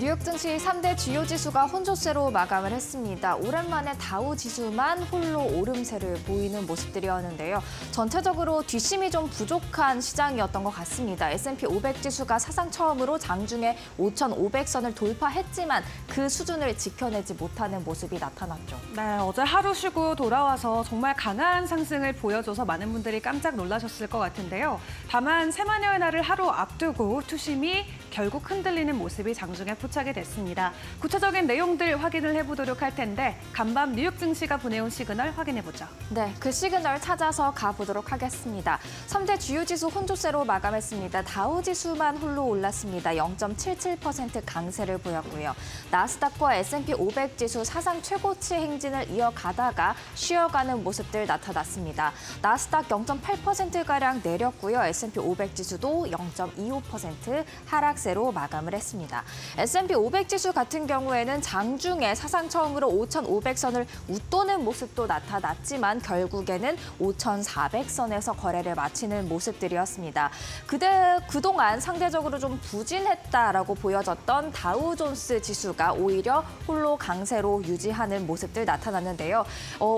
뉴욕 증시 3대 주요 지수가 혼조세로 마감을 했습니다. 오랜만에 다우 지수만 홀로 오름세를 보이는 모습들이었는데요. 전체적으로 뒷심이 좀 부족한 시장이었던 것 같습니다. S&P 500 지수가 사상 처음으로 장중에 5,500선을 돌파했지만 그 수준을 지켜내지 못하는 모습이 나타났죠. 네, 어제 하루 쉬고 돌아와서 정말 강한 상승을 보여줘서 많은 분들이 깜짝 놀라셨을 것 같은데요. 다만 새마녀의 날을 하루 앞두고 투심이 결국 흔들리는 모습이 장중에 포착이 됐습니다. 구체적인 내용들 확인을 해보도록 할 텐데 간밤 뉴욕 증시가 보내온 시그널 확인해보죠. 네, 그 시그널 찾아서 가보도록 하겠습니다. 3대 주요 지수 혼조세로 마감했습니다. 다우 지수만 홀로 올랐습니다. 0.77% 강세를 보였고요. 나스닥과 S&P 500 지수 사상 최고치 행진을 이어가다가 쉬어가는 모습들 나타났습니다. 나스닥 0.8%가량 내렸고요. S&P 500 지수도 0.25% 하락세로 마감을 했습니다. S&P 500 지수 같은 경우에는 장중에 사상 처음으로 5,500선을 웃도는 모습도 나타났지만 결국에는 5,400선에서 거래를 마치는 모습들이었습니다. 그동안 상대적으로 좀 부진했다라고 보여졌던 다우존스 지수가 오히려 홀로 강세로 유지하는 모습들 나타났는데요.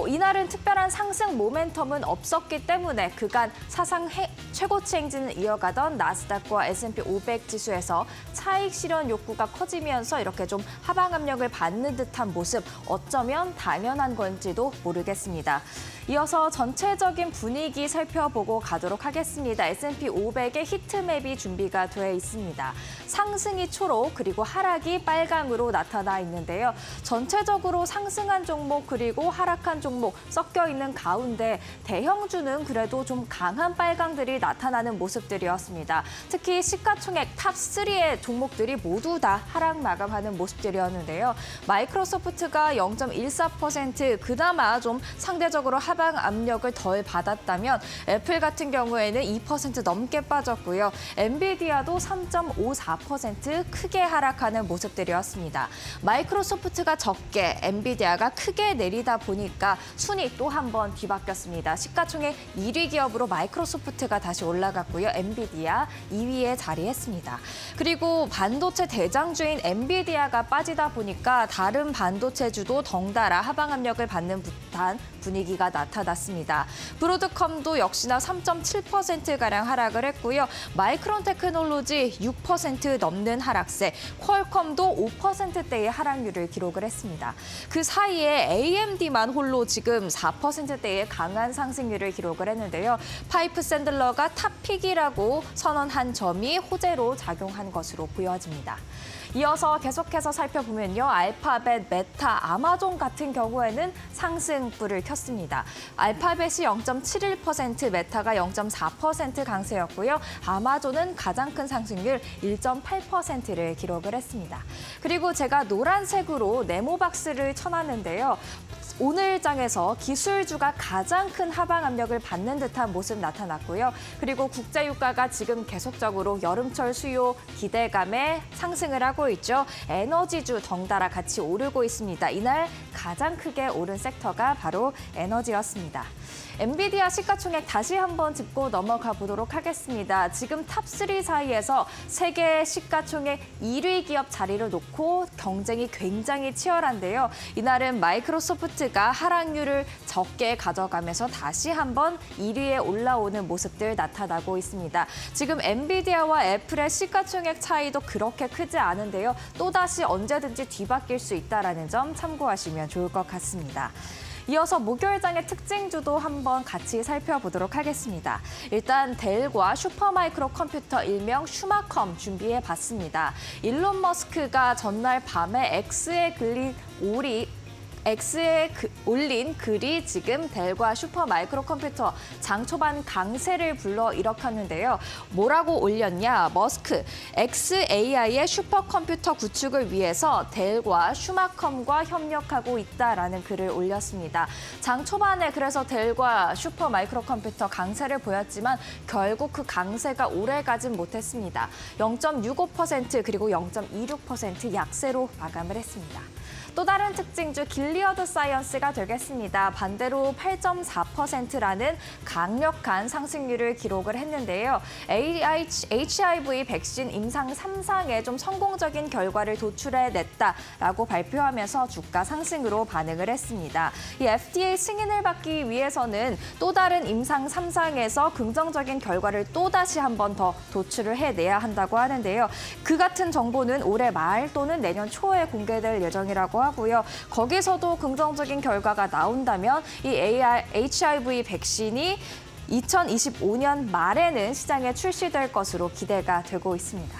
이날은 특별한 상승 모멘텀은 없었기 때문에 그간 사상 최고치 행진을 이어가던 나스닥과 S&P 500 지수에서 차익 실현 욕구가 커지면서 이렇게 좀 하방 압력을 받는 듯한 모습, 어쩌면 당연한 건지도 모르겠습니다. 이어서 전체적인 분위기 살펴보고 가도록 하겠습니다. S&P 500의 히트맵이 준비가 돼 있습니다. 상승이 초록 그리고 하락이 빨강으로 나타나 있는데요. 전체적으로 상승한 종목 그리고 하락한 종목 섞여 있는 가운데 대형주는 그래도 좀 강한 빨강들이 나타나는 모습들이었습니다. 특히 시가총액 탑3의 종목들이 모두 다 하락 마감하는 모습들이었는데요. 마이크로소프트가 0.14% 그나마 좀 상대적으로 하방 압력을 덜 받았다면 애플 같은 경우에는 2% 넘게 빠졌고요. 엔비디아도 3.54% 크게 하락하는 모습들이었습니다. 마이크로소프트가 적게, 엔비디아가 크게 내리다 보니까 순위 또 한 번 뒤바뀌었습니다. 시가총액 1위 기업으로 마이크로소프트가 다시 올라갔고요. 엔비디아 2위에 자리했습니다. 그리고 반도체 대장주인 엔비디아가 빠지다 보니까 다른 반도체주도 덩달아 하방 압력을 받는 듯한 분위기가 나타났습니다. 브로드컴도 역시나 3.7%가량 하락을 했고요. 마이크론 테크놀로지 6% 넘는 하락세, 퀄컴도 5%대의 하락률을 기록을 했습니다. 그 사이에 AMD만 홀로 지금 4%대의 강한 상승률을 기록을 했는데요. 파이프 샌들러가 탑픽이라고 선언한 점이 호재로 작용한 것으로 보여집니다. 이어서 계속해서 살펴보면요. 알파벳, 메타, 아마존 같은 경우에는 상승불을 켰습니다. 알파벳이 0.71%, 메타가 0.4% 강세였고요. 아마존은 가장 큰 상승률 1.8%를 기록을 했습니다. 그리고 제가 노란색으로 네모박스를 쳐놨는데요. 오늘 장에서 기술주가 가장 큰 하방 압력을 받는 듯한 모습 나타났고요. 그리고 국제유가가 지금 계속적으로 여름철 수요 기대감에 상승을 하고 있죠. 에너지주 덩달아 같이 오르고 있습니다. 이날 가장 크게 오른 섹터가 바로 에너지였습니다. 엔비디아 시가총액 다시 한번 짚고 넘어가 보도록 하겠습니다. 지금 탑3 사이에서 세계 시가총액 1위 기업 자리를 놓고 경쟁이 굉장히 치열한데요. 이날은 마이크로소프트가 하락률을 적게 가져가면서 다시 한번 1위에 올라오는 모습들 나타나고 있습니다. 지금 엔비디아와 애플의 시가총액 차이도 그렇게 크지 않은데요. 또다시 언제든지 뒤바뀔 수 있다는 점 참고하시면 좋을 것 같습니다. 이어서 목요일장의 특징주도 한번 같이 살펴보도록 하겠습니다. 일단 델과 슈퍼마이크로 컴퓨터 일명 슈마컴 준비해봤습니다. 일론 머스크가 전날 밤에 X에 올린 글이 지금 델과 슈퍼마이크로 컴퓨터 장 초반 강세를 불러 일으켰는데요. 뭐라고 올렸냐? 머스크, XAI의 슈퍼컴퓨터 구축을 위해서 델과 슈마컴과 협력하고 있다라는 글을 올렸습니다. 장 초반에 그래서 델과 슈퍼마이크로 컴퓨터 강세를 보였지만 결국 그 강세가 오래가진 못했습니다. 0.65% 그리고 0.26% 약세로 마감을 했습니다. 또 다른 특징주 길리어드 사이언스가 되겠습니다. 반대로 8.4%라는 강력한 상승률을 기록을 했는데요. HIV 백신 임상 3상에 좀 성공적인 결과를 도출해냈다라고 발표하면서 주가 상승으로 반응을 했습니다. 이 FDA 승인을 받기 위해서는 또 다른 임상 3상에서 긍정적인 결과를 또다시 한 번 더 도출을 해내야 한다고 하는데요. 그 같은 정보는 올해 말 또는 내년 초에 공개될 예정이라고 하고요. 거기서도 긍정적인 결과가 나온다면 이 HIV 백신이 2025년 말에는 시장에 출시될 것으로 기대가 되고 있습니다.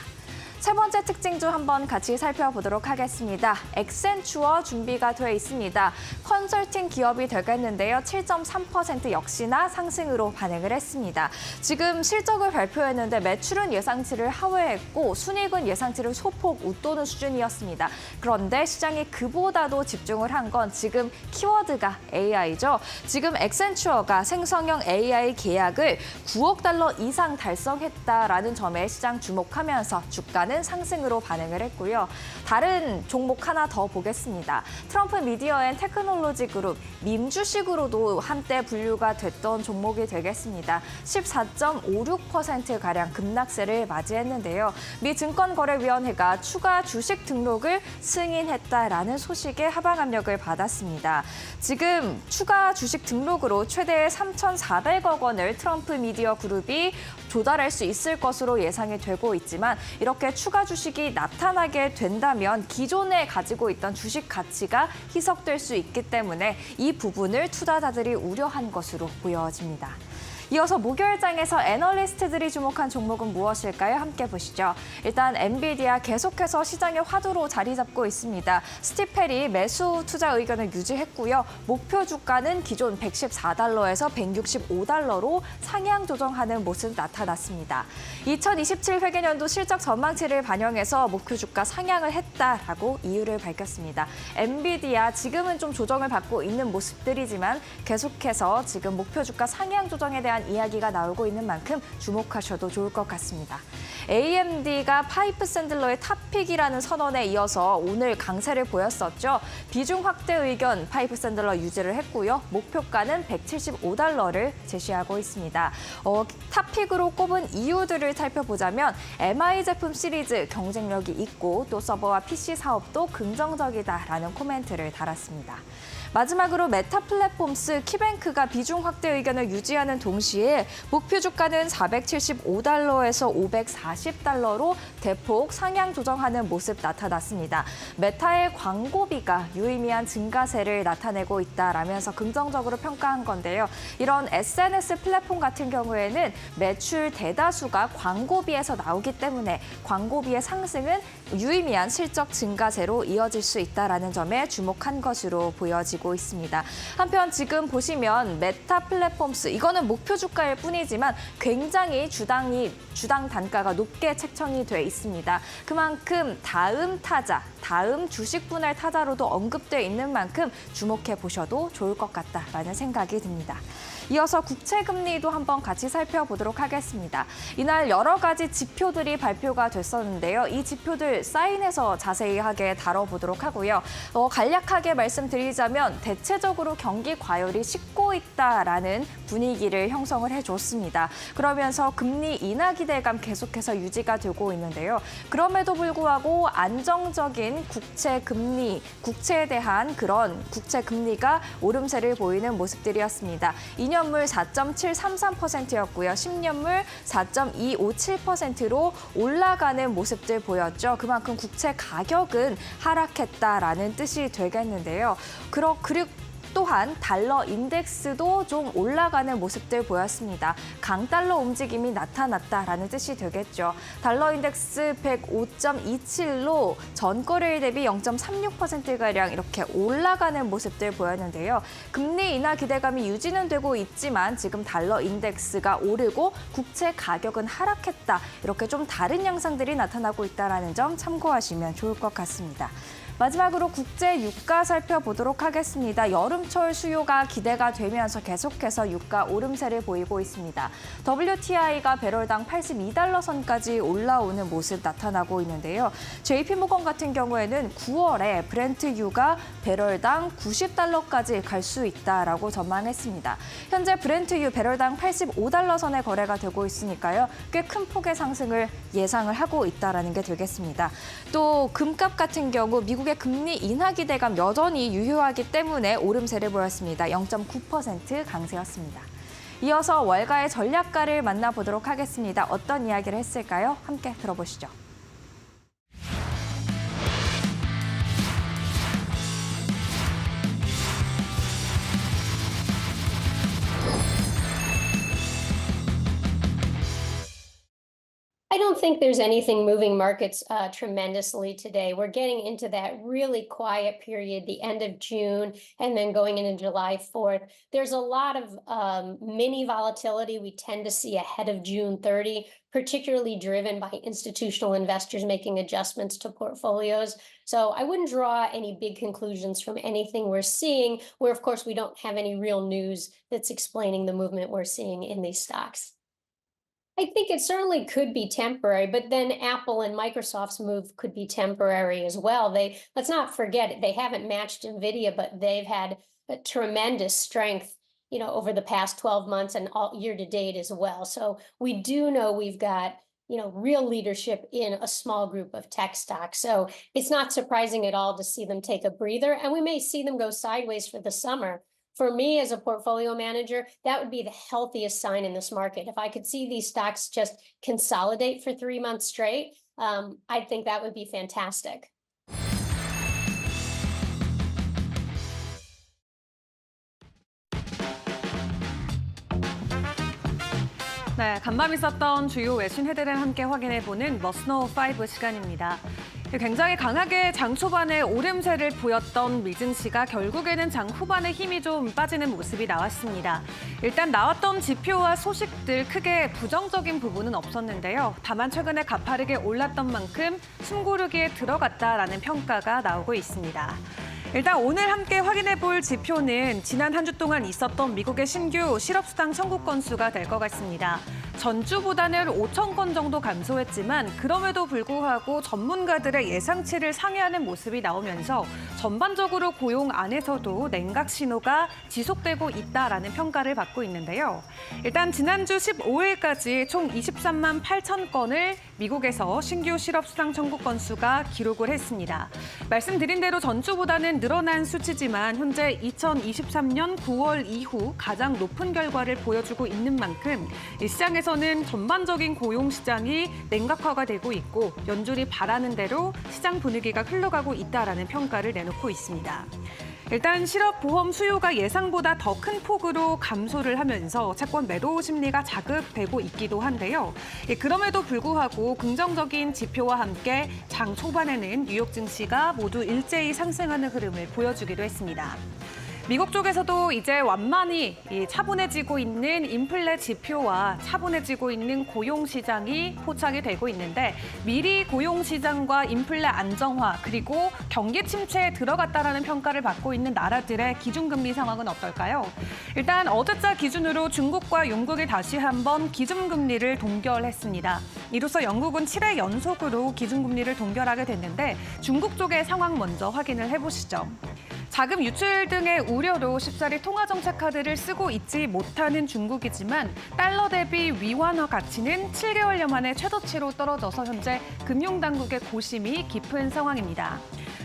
세 번째 특징 중 한번 같이 살펴보도록 하겠습니다. 액센추어 준비가 돼 있습니다. 컨설팅 기업이 되겠는데요. 7.3% 역시나 상승으로 반응을 했습니다. 지금 실적을 발표했는데 매출은 예상치를 하회했고 순이익은 예상치를 소폭 웃도는 수준이었습니다. 그런데 시장이 그보다도 집중을 한 건 지금 키워드가 AI죠. 지금 액센추어가 생성형 AI 계약을 9억 달러 이상 달성했다라는 점에 시장 주목하면서 주가는 상승으로 반응을 했고요. 다른 종목 하나 더 보겠습니다. 트럼프 미디어 앤 테크놀로지 그룹, 밈 주식으로도 한때 분류가 됐던 종목이 되겠습니다. 14.56%가량 급락세를 맞이했는데요. 미 증권거래위원회가 추가 주식 등록을 승인했다라는 소식에 하방 압력을 받았습니다. 지금 추가 주식 등록으로 최대 3,400억 원을 트럼프 미디어 그룹이 조달할 수 있을 것으로 예상이 되고 있지만 이렇게 추가 주식이 나타나게 된다면 기존에 가지고 있던 주식 가치가 희석될 수 있기 때문에 이 부분을 투자자들이 우려한 것으로 보여집니다. 이어서 목요일장에서 애널리스트들이 주목한 종목은 무엇일까요? 함께 보시죠. 일단 엔비디아 계속해서 시장의 화두로 자리 잡고 있습니다. 스티펠이 매수 투자 의견을 유지했고요. 목표 주가는 기존 114달러에서 165달러로 상향 조정하는 모습 나타났습니다. 2027 회계년도 실적 전망치를 반영해서 목표 주가 상향을 했다라고 이유를 밝혔습니다. 엔비디아 지금은 좀 조정을 받고 있는 모습들이지만 계속해서 지금 목표 주가 상향 조정에 대한 이야기가 나오고 있는 만큼 주목하셔도 좋을 것 같습니다. AMD가 파이프 샌들러의 탑픽이라는 선언에 이어서 오늘 강세를 보였었죠. 비중 확대 의견 파이프 샌들러 유지를 했고요. 목표가는 175달러를 제시하고 있습니다. 탑픽으로 꼽은 이유들을 살펴보자면 MI 제품 시리즈 경쟁력이 있고 또 서버와 PC 사업도 긍정적이다라는 코멘트를 달았습니다. 마지막으로 메타 플랫폼스 키뱅크가 비중 확대 의견을 유지하는 동시에 목표 주가는 475달러에서 540달러로 대폭 상향 조정하는 모습 나타났습니다. 메타의 광고비가 유의미한 증가세를 나타내고 있다라면서 긍정적으로 평가한 건데요. 이런 SNS 플랫폼 같은 경우에는 매출 대다수가 광고비에서 나오기 때문에 광고비의 상승은 유의미한 실적 증가세로 이어질 수 있다라는 점에 주목한 것으로 보여지고 있습니다. 한편 지금 보시면 메타 플랫폼스 이거는 목표 주가일 뿐이지만 굉장히 주당 단가가 높게 책정이 돼 있습니다. 그만큼 다음 주식 분할 타자로도 언급돼 있는 만큼 주목해 보셔도 좋을 것 같다라는 생각이 듭니다. 이어서 국채금리도 한번 같이 살펴보도록 하겠습니다. 이날 여러 가지 지표들이 발표가 됐었는데요. 이 지표들 사인해서 자세하게 다뤄보도록 하고요. 간략하게 말씀드리자면 대체적으로 경기 과열이 식고 있다라는 분위기를 형성을 해줬습니다. 그러면서 금리 인하 기대감 계속해서 유지가 되고 있는데요. 그럼에도 불구하고 안정적인 국채에 대한 그런 국채금리가 오름세를 보이는 모습들이었습니다. 2년물 4.733%였고요. 10년물 4.257%로 올라가는 모습들 보였죠. 그만큼 국채 가격은 하락했다라는 뜻이 되겠는데요. 그리고 또한 달러 인덱스도 좀 올라가는 모습들 보였습니다. 강달러 움직임이 나타났다라는 뜻이 되겠죠. 달러 인덱스 105.27로 전거래일 대비 0.36%가량 이렇게 올라가는 모습들 보였는데요. 금리 인하 기대감이 유지는 되고 있지만 지금 달러 인덱스가 오르고 국채 가격은 하락했다. 이렇게 좀 다른 양상들이 나타나고 있다는 점 참고하시면 좋을 것 같습니다. 마지막으로 국제 유가 살펴보도록 하겠습니다. 여름철 수요가 기대가 되면서 계속해서 유가 오름세를 보이고 있습니다. WTI가 배럴당 82달러 선까지 올라오는 모습 나타나고 있는데요. JP모건 같은 경우에는 9월에 브렌트유가 배럴당 90달러까지 갈 수 있다라고 전망했습니다. 현재 브렌트유 배럴당 85달러 선에 거래가 되고 있으니까요. 꽤 큰 폭의 상승을 예상을 하고 있다라는 게 되겠습니다. 또 금값 같은 경우 미국의 금리 인하 기대감 여전히 유효하기 때문에 오름세를 보였습니다. 0.9% 강세였습니다. 이어서 월가의 전략가를 만나보도록 하겠습니다. 어떤 이야기를 했을까요? 함께 들어보시죠. I don't think there's anything moving markets tremendously today. We're getting into that really quiet period, the end of June, and then going into July 4th. There's a lot of mini volatility we tend to see ahead of June 30, particularly driven by institutional investors making adjustments to portfolios. So I wouldn't draw any big conclusions from anything we're seeing, where, of course, we don't have any real news that's explaining the movement we're seeing in these stocks. I think it certainly could be temporary, but then Apple and Microsoft's move could be temporary as well. Let's not forget it, they haven't matched Nvidia, but they've had a tremendous strength, over the past 12 months and all year to date as well. So we do know we've got, real leadership in a small group of tech stocks. So it's not surprising at all to see them take a breather, and we may see them go sideways for the summer. For me, as a portfolio manager, that would be the healthiest sign in this market. If I could see these stocks just consolidate for 3 months straight, I think that would be fantastic. 네, 간밤 있었던 주요 외신 헤드를 함께 확인해보는 머스노우 5 시간입니다. 굉장히 강하게 장 초반에 오름세를 보였던 미증시가 결국에는 장 후반에 힘이 좀 빠지는 모습이 나왔습니다. 일단 나왔던 지표와 소식들 크게 부정적인 부분은 없었는데요. 다만 최근에 가파르게 올랐던 만큼 숨고르기에 들어갔다라는 평가가 나오고 있습니다. 일단 오늘 함께 확인해볼 지표는 지난 한 주 동안 있었던 미국의 신규 실업수당 청구 건수가 될 것 같습니다. 전주보다는 5천 건 정도 감소했지만 그럼에도 불구하고 전문가들의 예상치를 상회하는 모습이 나오면서 전반적으로 고용 안에서도 냉각 신호가 지속되고 있다라는 평가를 받고 있는데요. 일단 지난주 15일까지 총 23만 8천 건을 미국에서 신규 실업수당 청구 건수가 기록을 했습니다. 말씀드린 대로 전주보다는 늘어난 수치지만 현재 2023년 9월 이후 가장 높은 결과를 보여주고 있는 만큼 시장에서는 전반적인 고용 시장이 냉각화가 되고 있고 연준이 바라는 대로 시장 분위기가 흘러가고 있다라는 평가를 내놓고 있습니다. 일단 실업보험 수요가 예상보다 더 큰 폭으로 감소를 하면서 채권 매도 심리가 자극되고 있기도 한데요. 그럼에도 불구하고 긍정적인 지표와 함께 장 초반에는 뉴욕 증시가 모두 일제히 상승하는 흐름을 보여주기도 했습니다. 미국 쪽에서도 이제 완만히 차분해지고 있는 인플레 지표와 차분해지고 있는 고용 시장이 포착이 되고 있는데 미리 고용 시장과 인플레 안정화 그리고 경기 침체에 들어갔다라는 평가를 받고 있는 나라들의 기준금리 상황은 어떨까요? 일단 어제자 기준으로 중국과 영국이 다시 한번 기준금리를 동결했습니다. 이로써 영국은 7회 연속으로 기준금리를 동결하게 됐는데 중국 쪽의 상황 먼저 확인을 해보시죠. 자금 유출 등의 우려로 쉽사리 통화정책 카드를 쓰고 있지 못하는 중국이지만 달러 대비 위안화 가치는 7개월여 만에 최저치로 떨어져서 현재 금융당국의 고심이 깊은 상황입니다.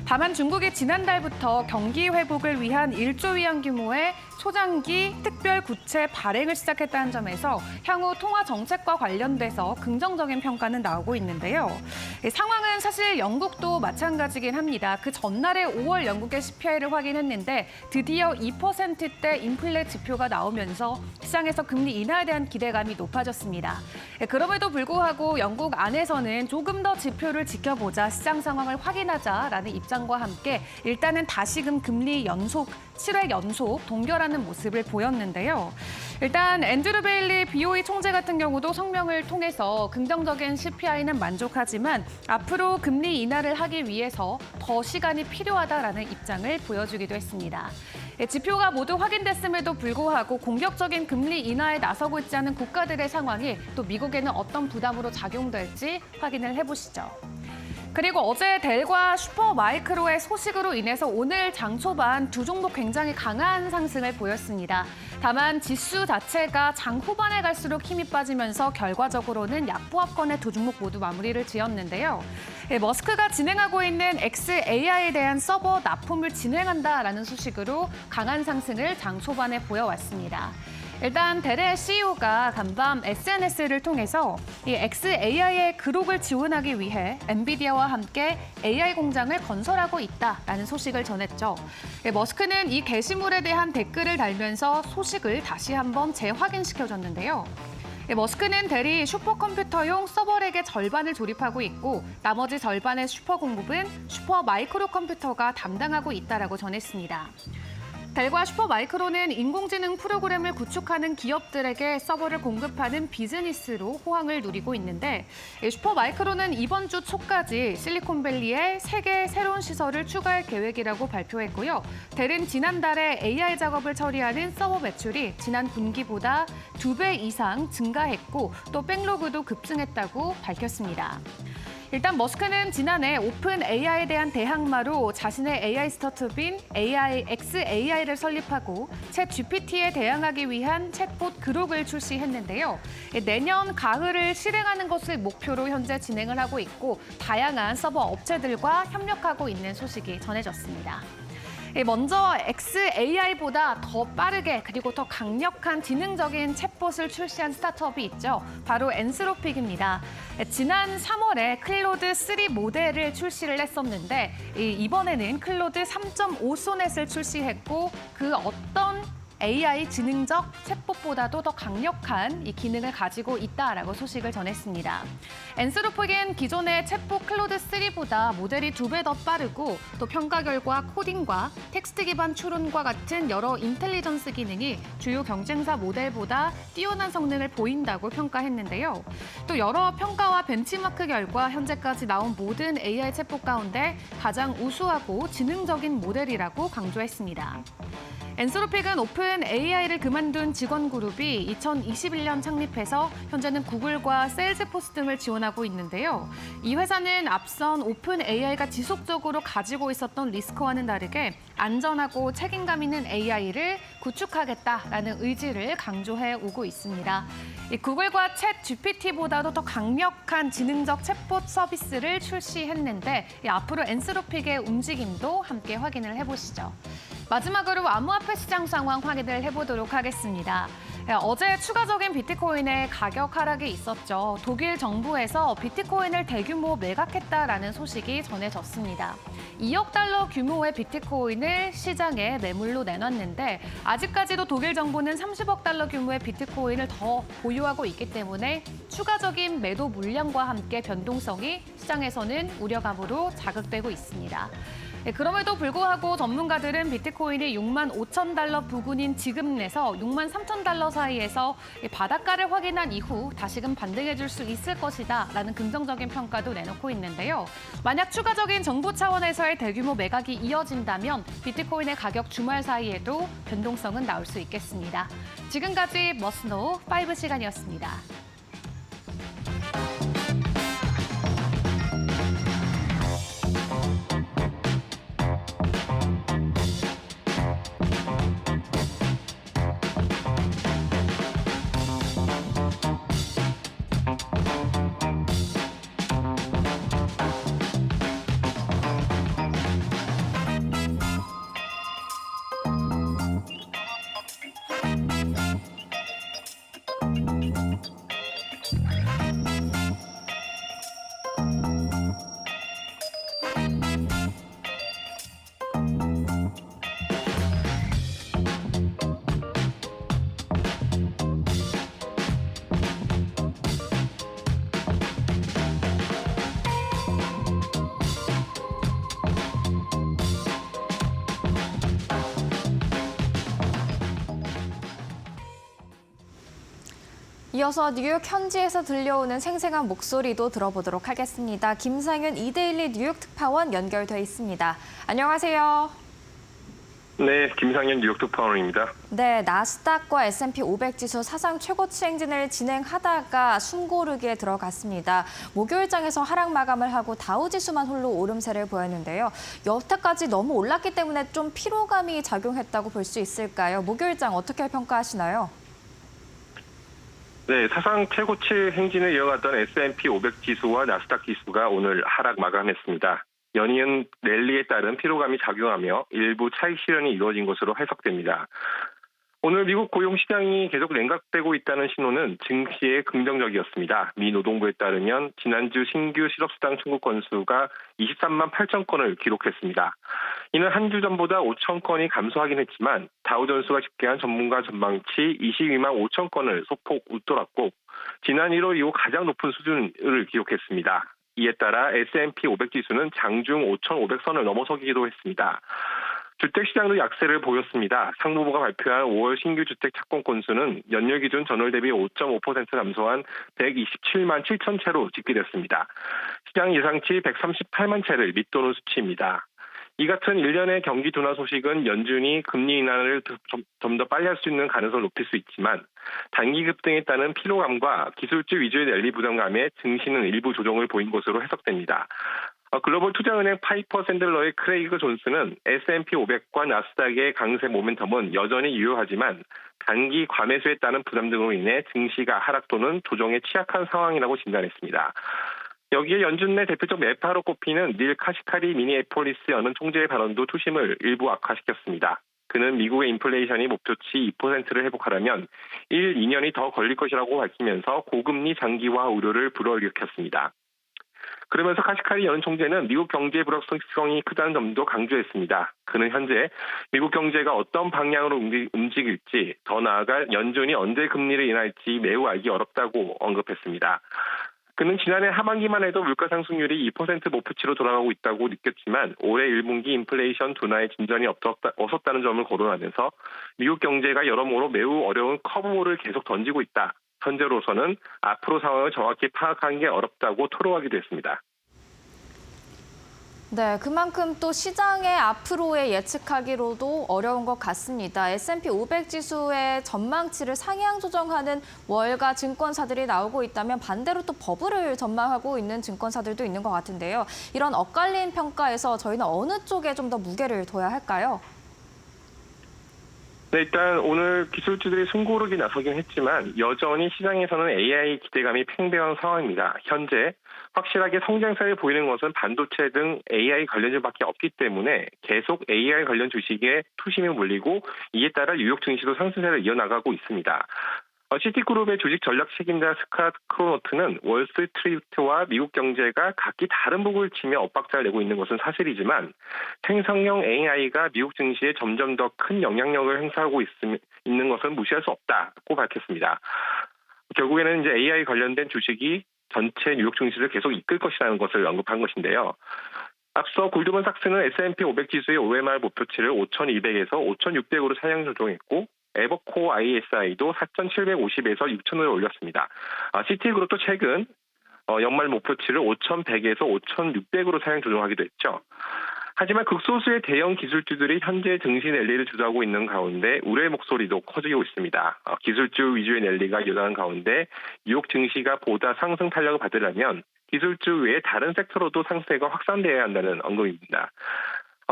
다만 중국이 지난달부터 경기 회복을 위한 1조 위안 규모의 초장기 특별 구체 발행을 시작했다는 점에서 향후 통화 정책과 관련돼서 긍정적인 평가는 나오고 있는데요. 상황은 사실 영국도 마찬가지긴 합니다. 그 전날에 5월 영국의 CPI를 확인했는데 드디어 2%대 인플레 지표가 나오면서 시장에서 금리 인하에 대한 기대감이 높아졌습니다. 그럼에도 불구하고 영국 안에서는 조금 더 지표를 지켜보자, 시장 상황을 확인하자라는 입장 입장과 함께 일단은 다시금 금리 연속 7회 연속 동결하는 모습을 보였는데요. 일단 앤드류 베일리 BOE 총재 같은 경우도 성명을 통해서 긍정적인 CPI는 만족하지만 앞으로 금리 인하를 하기 위해서 더 시간이 필요하다라는 입장을 보여주기도 했습니다. 지표가 모두 확인됐음에도 불구하고 공격적인 금리 인하에 나서고 있지 않은 국가들의 상황이 또 미국에는 어떤 부담으로 작용될지 확인을 해보시죠. 그리고 어제 델과 슈퍼마이크로의 소식으로 인해서 오늘 장 초반 두 종목 굉장히 강한 상승을 보였습니다. 다만 지수 자체가 장 후반에 갈수록 힘이 빠지면서 결과적으로는 약보합권의 두 종목 모두 마무리를 지었는데요. 머스크가 진행하고 있는 XAI에 대한 서버 납품을 진행한다라는 소식으로 강한 상승을 장 초반에 보여왔습니다. 일단 델의 CEO가 간밤 SNS를 통해서 이 XAI의 그룹을 지원하기 위해 엔비디아와 함께 AI 공장을 건설하고 있다라는 소식을 전했죠. 머스크는 이 게시물에 대한 댓글을 달면서 소식을 다시 한번 재확인시켜줬는데요. 머스크는 델이 슈퍼컴퓨터용 서버렉의 절반을 조립하고 있고 나머지 절반의 슈퍼 공급은 슈퍼 마이크로 컴퓨터가 담당하고 있다라고 전했습니다. 델과 슈퍼마이크로는 인공지능 프로그램을 구축하는 기업들에게 서버를 공급하는 비즈니스로 호황을 누리고 있는데 슈퍼마이크로는 이번 주 초까지 실리콘밸리에 3개의 새로운 시설을 추가할 계획이라고 발표했고요. 델은 지난달에 AI 작업을 처리하는 서버 매출이 지난 분기보다 2배 이상 증가했고 또 백로그도 급증했다고 밝혔습니다. 일단 머스크는 지난해 오픈 AI에 대한 대항마로 자신의 AI 스타트업인 XAI를 설립하고 챗 GPT에 대항하기 위한 챗봇 그룹을 출시했는데요. 내년 가을을 실행하는 것을 목표로 현재 진행을 하고 있고 다양한 서버 업체들과 협력하고 있는 소식이 전해졌습니다. 먼저 XAI보다 더 빠르게 그리고 더 강력한 지능적인 챗봇을 출시한 스타트업이 있죠. 바로 엔스로픽입니다. 지난 3월에 클로드 3 모델을 출시를 했었는데 이번에는 클로드 3.5 소넷을 출시했고 그 어떤 AI 지능적 챗봇보다도 더 강력한 이 기능을 가지고 있다라고 소식을 전했습니다. 엔스로픽은 기존의 챗봇 클로드 3보다 모델이 2배 더 빠르고 또 평가 결과 코딩과 텍스트 기반 추론과 같은 여러 인텔리전스 기능이 주요 경쟁사 모델보다 뛰어난 성능을 보인다고 평가했는데요. 또 여러 평가와 벤치마크 결과 현재까지 나온 모든 AI 챗봇 가운데 가장 우수하고 지능적인 모델이라고 강조했습니다. 엔스로픽은 오픈 AI를 그만둔 직원 그룹이 2021년 창립해서 현재는 구글과 세일즈포스 등을 지원하고 있는데요. 이 회사는 앞선 오픈 AI가 지속적으로 가지고 있었던 리스크와는 다르게 안전하고 책임감 있는 AI를 구축하겠다라는 의지를 강조해 오고 있습니다. 구글과 챗 GPT보다도 더 강력한 지능적 챗봇 서비스를 출시했는데 앞으로 엔스로픽의 움직임도 함께 확인을 해보시죠. 마지막으로 암호화폐 시장 상황 확인을 해보도록 하겠습니다. 어제 추가적인 비트코인의 가격 하락이 있었죠. 독일 정부에서 비트코인을 대규모 매각했다라는 소식이 전해졌습니다. 2억 달러 규모의 비트코인을 시장에 매물로 내놨는데 아직까지도 독일 정부는 30억 달러 규모의 비트코인을 더 보유하고 있기 때문에 추가적인 매도 물량과 함께 변동성이 시장에서는 우려감으로 자극되고 있습니다. 그럼에도 불구하고 전문가들은 비트코인이 6만 5천 달러 부근인 지금 내서 6만 3천 달러 사이에서 바닷가를 확인한 이후 다시금 반등해줄 수 있을 것이다라는 긍정적인 평가도 내놓고 있는데요. 만약 추가적인 정부 차원에서의 대규모 매각이 이어진다면 비트코인의 가격 주말 사이에도 변동성은 나올 수 있겠습니다. 지금까지 머스노우 5시간이었습니다. 이어서 뉴욕 현지에서 들려오는 생생한 목소리도 들어보도록 하겠습니다. 김상윤 이데일리 뉴욕 특파원 연결돼 있습니다. 안녕하세요. 네, 김상현 뉴욕 특파원입니다. 네, 나스닥과 S&P 500 지수 사상 최고치 행진을 진행하다가 숨고르기에 들어갔습니다. 목요일장에서 하락 마감을 하고 다우 지수만 홀로 오름세를 보였는데요. 여태까지 너무 올랐기 때문에 좀 피로감이 작용했다고 볼 수 있을까요? 목요일장 어떻게 평가하시나요? 네, 사상 최고치 행진을 이어갔던 S&P 500 지수와 나스닥 지수가 오늘 하락 마감했습니다. 연이은 랠리에 따른 피로감이 작용하며 일부 차익 실현이 이루어진 것으로 해석됩니다. 오늘 미국 고용시장이 계속 냉각되고 있다는 신호는 증시에 긍정적이었습니다. 미 노동부에 따르면 지난주 신규 실업수당 청구 건수가 23만 8천 건을 기록했습니다. 이는 한 주 전보다 5천 건이 감소하긴 했지만 다우존스가 집계한 전문가 전망치 22만 5천 건을 소폭 웃돌았고 지난 1월 이후 가장 높은 수준을 기록했습니다. 이에 따라 S&P 500 지수는 장중 5,500선을 넘어서기도 했습니다. 주택시장도 약세를 보였습니다. 상무부가 발표한 5월 신규 주택 착공 건수는 연휴 기준 전월 대비 5.5% 감소한 127만 7천 채로 집계됐습니다. 시장 예상치 138만 채를 밑도는 수치입니다. 이 같은 일련의 경기 둔화 소식은 연준이 금리 인하를 좀 더 빨리 할 수 있는 가능성을 높일 수 있지만 단기 급등에 따른 피로감과 기술주 위주의 랠리 부담감에 증시는 일부 조정을 보인 것으로 해석됩니다. 글로벌 투자은행 파이퍼 샌들러의 크레이그 존스는 S&P 500과 나스닥의 강세 모멘텀은 여전히 유효하지만 단기 과매수에 따른 부담 등으로 인해 증시가 하락 또는 조정에 취약한 상황이라고 진단했습니다. 여기에 연준 내 대표적 매파로 꼽히는 닐 카시카리 미니애폴리스 연은 총재의 발언도 투심을 일부 악화시켰습니다. 그는 미국의 인플레이션이 목표치 2%를 회복하려면 2년이 더 걸릴 것이라고 밝히면서 고금리 장기화 우려를 불어일으켰습니다. 그러면서 카시카리 연 총재는 미국 경제의 불확실성이 크다는 점도 강조했습니다. 그는 현재 미국 경제가 어떤 방향으로 움직일지, 더 나아가 연준이 언제 금리를 인하할지 매우 알기 어렵다고 언급했습니다. 그는 지난해 하반기만 해도 물가 상승률이 2% 목표치로 돌아가고 있다고 느꼈지만 올해 1분기 인플레이션 둔화에 진전이 없었다는 점을 거론하면서 미국 경제가 여러모로 매우 어려운 커브볼을 계속 던지고 있다. 현재로서는 앞으로 상황을 정확히 파악하는 게 어렵다고 토로하기도 했습니다. 네, 그만큼 또 시장의 앞으로의 예측하기로도 어려운 것 같습니다. S&P 500 지수의 전망치를 상향 조정하는 월가 증권사들이 나오고 있다면 반대로 또 버블을 전망하고 있는 증권사들도 있는 것 같은데요. 이런 엇갈린 평가에서 저희는 어느 쪽에 좀 더 무게를 둬야 할까요? 네, 일단 오늘 기술주들이 숨고르기 나서긴 했지만 여전히 시장에서는 AI 기대감이 팽배한 상황입니다. 현재 확실하게 성장세를 보이는 것은 반도체 등 AI 관련주밖에 없기 때문에 계속 AI 관련 주식에 투심이 몰리고 이에 따라 뉴욕 증시도 상승세를 이어나가고 있습니다. 시티그룹의 주식 전략 책임자 스캇 크로노트는 월스트리트와 미국 경제가 각기 다른 북을 치며 엇박자를 내고 있는 것은 사실이지만 생성형 AI가 미국 증시에 점점 더 큰 영향력을 행사하고 있는 것은 무시할 수 없다고 밝혔습니다. 결국에는 이제 AI 관련된 주식이 전체 뉴욕 증시를 계속 이끌 것이라는 것을 언급한 것인데요. 앞서 골드만삭스는 S&P 500 지수의 5월 말 목표치를 5,200에서 5,600으로 상향 조정했고 에버코어 ISI도 4,750에서 6,000으로 올렸습니다. 시티그룹도 최근 연말 목표치를 5,100에서 5,600으로 상향 조정하기도 했죠. 하지만 극소수의 대형 기술주들이 현재 증시 랠리를 주도하고 있는 가운데 우려의 목소리도 커지고 있습니다. 기술주 위주의 랠리가 여전한 가운데 뉴욕 증시가 보다 상승 탄력을 받으려면 기술주 외에 다른 섹터로도 상승세가 확산되어야 한다는 언급입니다.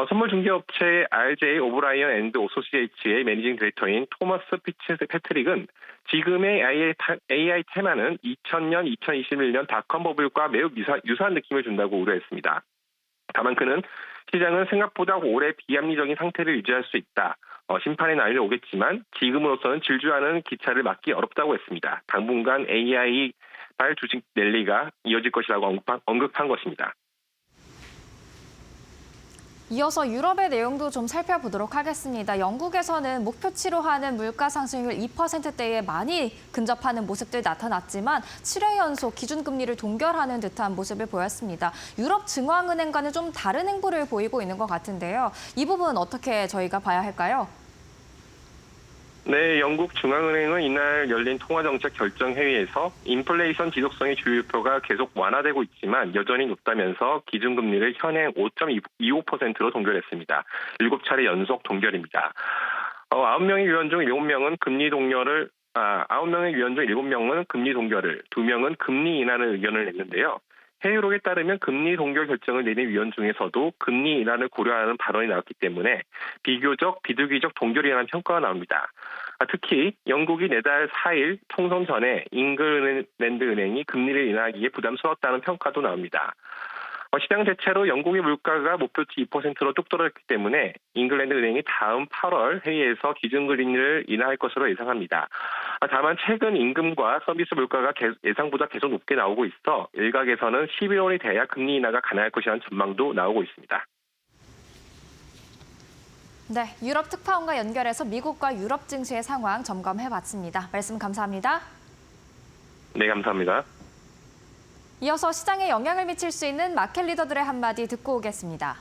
선물 중개업체 RJ 오브라이언 앤드 오소시에이츠의 매니징 디렉터인 토머스 패트릭은 지금의 AI 테마는 2000년, 2021년 닷컴 버블과 매우 유사한 느낌을 준다고 우려했습니다. 다만 그는 시장은 생각보다 오래 비합리적인 상태를 유지할 수 있다. 심판의 날이 오겠지만 지금으로서는 질주하는 기차를 막기 어렵다고 했습니다. 당분간 AI 발 주식 랠리가 이어질 것이라고 언급한 것입니다. 이어서 유럽의 내용도 좀 살펴보도록 하겠습니다. 영국에서는 목표치로 하는 물가 상승률 2%대에 많이 근접하는 모습들 나타났지만 7회 연속 기준금리를 동결하는 듯한 모습을 보였습니다. 유럽 중앙은행과는 좀 다른 행보를 보이고 있는 것 같은데요. 이 부분 어떻게 저희가 봐야 할까요? 네, 영국 중앙은행은 이날 열린 통화정책 결정회의에서 인플레이션 지속성의 주요표가 계속 완화되고 있지만 여전히 높다면서 기준금리를 현행 5.25%로 동결했습니다. 7차례 연속 동결입니다. 9명의 위원 중 7명은 금리 동결을 9명의 위원 중 7명은 금리 동결을, 2명은 금리 인하는 의견을 냈는데요. 회의록에 따르면 금리 동결 결정을 내린 위원 중에서도 금리 인하를 고려하는 발언이 나왔기 때문에 비교적 비둘기적 동결이라는 평가가 나옵니다. 특히 영국이 내달 4일 총선 전에 잉글랜드 은행이 금리를 인하하기에 부담스러웠다는 평가도 나옵니다. 시장 대체로 영국의 물가가 목표치 2%로 뚝 떨어졌기 때문에 잉글랜드 은행이 다음 8월 회의에서 기준금리를 인하할 것으로 예상합니다. 다만 최근 임금과 서비스 물가가 예상보다 계속 높게 나오고 있어 일각에서는 11월이 돼야 금리 인하가 가능할 것이라는 전망도 나오고 있습니다. 네, 유럽 특파원과 연결해서 미국과 유럽 증시의 상황 점검해봤습니다. 말씀 감사합니다. 네, 감사합니다. 이어서 시장에 영향을 미칠 수 있는 마켓 리더들의 한마디 듣고 오겠습니다.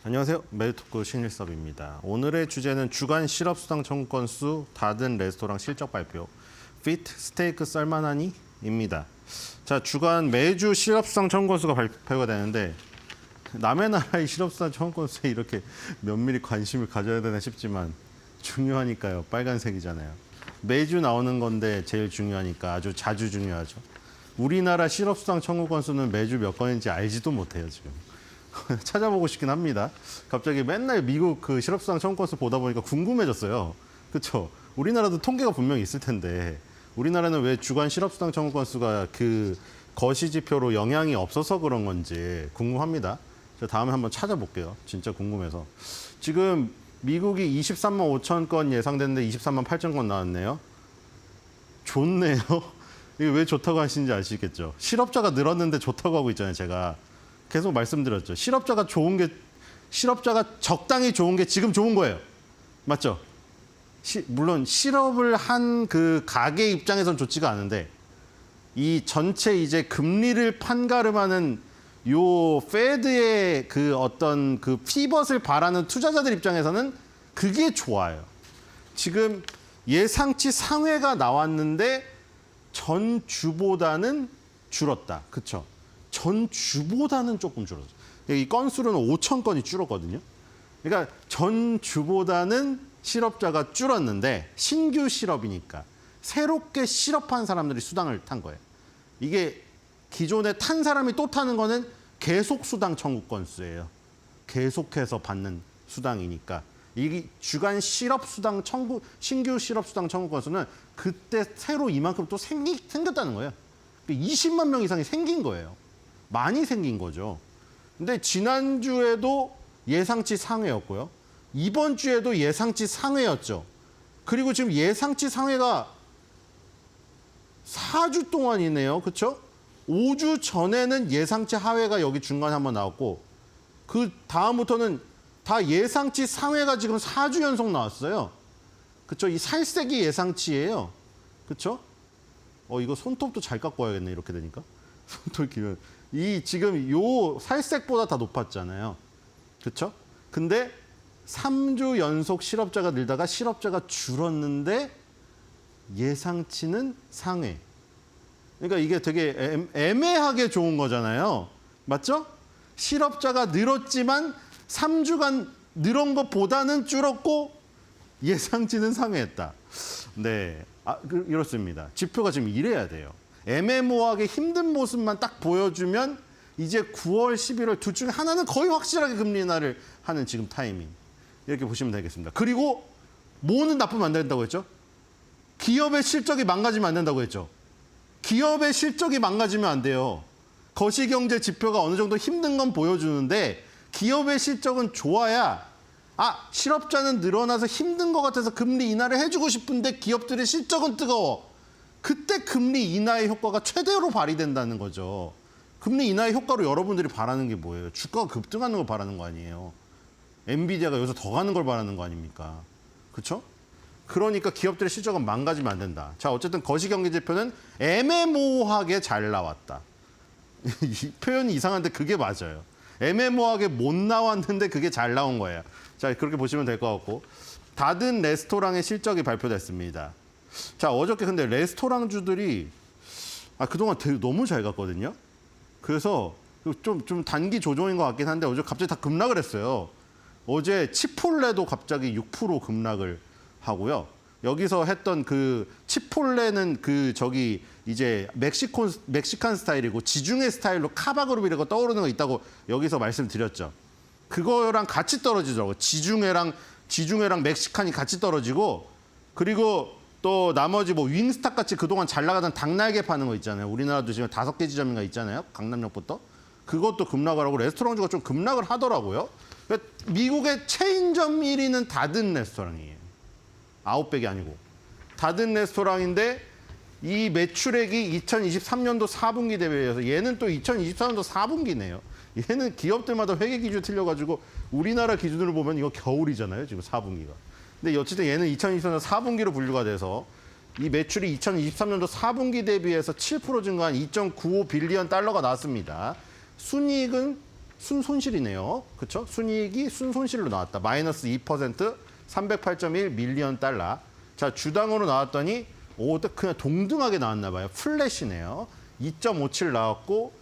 안녕하세요. 메리토크 신일섭입니다. 오늘의 주제는 주간 실업수당 청구 건수, 닫은 레스토랑 실적 발표, 피트 스테이크 썰만하니입니다. 자, 주간 매주 실업수당 청구 건수가 발표가 되는데 남의 나라의 실업수당 청구 건수에 이렇게 면밀히 관심을 가져야 되나 싶지만 중요하니까요. 빨간색이잖아요. 매주 나오는 건데 제일 중요하니까 아주 자주 중요하죠. 우리나라 실업수당 청구 건수는 매주 몇 건인지 알지도 못해요, 지금. 찾아보고 싶긴 합니다. 갑자기 맨날 미국 그 실업수당 청구 건수 보다 보니까 궁금해졌어요. 그렇죠? 우리나라도 통계가 분명히 있을 텐데 우리나라는 왜 주간 실업수당 청구 건수가 그 거시지표로 영향이 없어서 그런 건지 궁금합니다. 제가 다음에 한번 찾아볼게요. 진짜 궁금해서. 지금 미국이 23만 5천 건 예상됐는데 23만 8천 건 나왔네요. 좋네요. 이게 왜 좋다고 하시는지 아시겠죠? 실업자가 늘었는데 좋다고 하고 있잖아요, 제가. 계속 말씀드렸죠. 실업자가 적당히 좋은 게 지금 좋은 거예요. 맞죠? 물론 실업을 한 그 가게 입장에선 좋지가 않은데 이 전체 이제 금리를 판가름하는 요 페드의 그 어떤 그 피벗을 바라는 투자자들 입장에서는 그게 좋아요. 지금 예상치 상회가 나왔는데 전주보다는 줄었다. 그렇죠? 전주보다는 조금 줄었어요. 이 건수로는 5천 건이 줄었거든요. 그러니까 전주보다는 실업자가 줄었는데 신규 실업이니까 새롭게 실업한 사람들이 수당을 탄 거예요. 이게 기존에 탄 사람이 또 타는 거는 계속 수당 청구 건수예요. 계속해서 받는 수당이니까. 이 주간 실업수당 청구, 신규 실업수당 청구 건수는 그때 새로 이만큼 또 생겼다는 거예요. 20만 명 이상이 생긴 거예요. 많이 생긴 거죠. 근데 지난주에도 예상치 상회였고요. 이번 주에도 예상치 상회였죠. 그리고 지금 예상치 상회가 4주 동안이네요. 그렇죠? 5주 전에는 예상치 하회가 여기 중간에 한번 나왔고 그 다음부터는 다 예상치 상회가 지금 4주 연속 나왔어요. 그렇죠? 이 살색이 예상치예요. 그렇죠? 이거 손톱도 잘 깎고 와야겠네, 이렇게 되니까. 손톱 길면 이 지금 요 살색보다 다 높았잖아요. 그렇죠? 근데 3주 연속 실업자가 늘다가 실업자가 줄었는데 예상치는 상회. 그러니까 이게 되게 애매하게 좋은 거잖아요. 맞죠? 실업자가 늘었지만 3주간 늘은 것보다는 줄었고 예상치는 상회했다. 네, 이렇습니다. 지표가 지금 이래야 돼요. 애매모호하게 힘든 모습만 딱 보여주면 이제 9월, 11월 둘 중에 하나는 거의 확실하게 금리 인하를 하는 지금 타이밍. 이렇게 보시면 되겠습니다. 그리고 뭐는 나쁘면 안 된다고 했죠? 기업의 실적이 망가지면 안 된다고 했죠? 기업의 실적이 망가지면 안 돼요. 거시경제 지표가 어느 정도 힘든 건 보여주는데 기업의 실적은 좋아야 실업자는 늘어나서 힘든 것 같아서 금리 인하를 해주고 싶은데 기업들의 실적은 뜨거워. 그때 금리 인하의 효과가 최대로 발휘된다는 거죠. 금리 인하의 효과로 여러분들이 바라는 게 뭐예요? 주가가 급등하는 걸 바라는 거 아니에요. 엔비디아가 여기서 더 가는 걸 바라는 거 아닙니까? 그렇죠? 그러니까 기업들의 실적은 망가지면 안 된다. 자, 어쨌든 거시경제지표는 애매모호하게 잘 나왔다. 이 표현이 이상한데 그게 맞아요. 애매모호하게 못 나왔는데 그게 잘 나온 거예요. 자, 그렇게 보시면 될 것 같고. 닫은 레스토랑의 실적이 발표됐습니다. 자, 어저께 근데 레스토랑주들이 그동안 되게 너무 잘 갔거든요. 그래서 좀 단기 조정인 것 같긴 한데 어제 갑자기 다 급락을 했어요. 어제 치폴레도 갑자기 6% 급락을 하고요. 여기서 했던 그 치폴레는 이제 멕시칸 스타일이고 지중해 스타일로 카바그룹이라고 떠오르는 거 있다고 여기서 말씀드렸죠. 그거랑 같이 떨어지더라고요. 지중해랑 멕시칸이 같이 떨어지고 그리고 또 나머지 뭐 윙스탁 같이 그동안 잘 나가던 닭날개 파는 거 있잖아요. 우리나라도 지금 5개 지점인가 있잖아요. 강남역부터. 그것도 급락을 하고 레스토랑주가 좀 급락을 하더라고요. 그러니까 미국의 체인점 1위는 닫은 레스토랑이에요. 아웃백이 아니고. 닫은 레스토랑인데 이 매출액이 2023년도 4분기 대비해서 얘는 또 2023년도 4분기네요. 얘는 기업들마다 회계 기준 틀려가지고 우리나라 기준으로 보면 이거 겨울이잖아요. 지금 4분기가. 근데 어쨌든 얘는 2023년 4분기로 분류가 돼서 이 매출이 2023년도 4분기 대비해서 7% 증가한 2.95 빌리언 달러가 나왔습니다. 순이익은 순손실이네요. 그렇죠? 순이익이 순손실로 나왔다. 마이너스 2%, 308.1 밀리언 달러. 자, 주당으로 나왔더니 그냥 동등하게 나왔나 봐요. 플랫이네요. 2.57 나왔고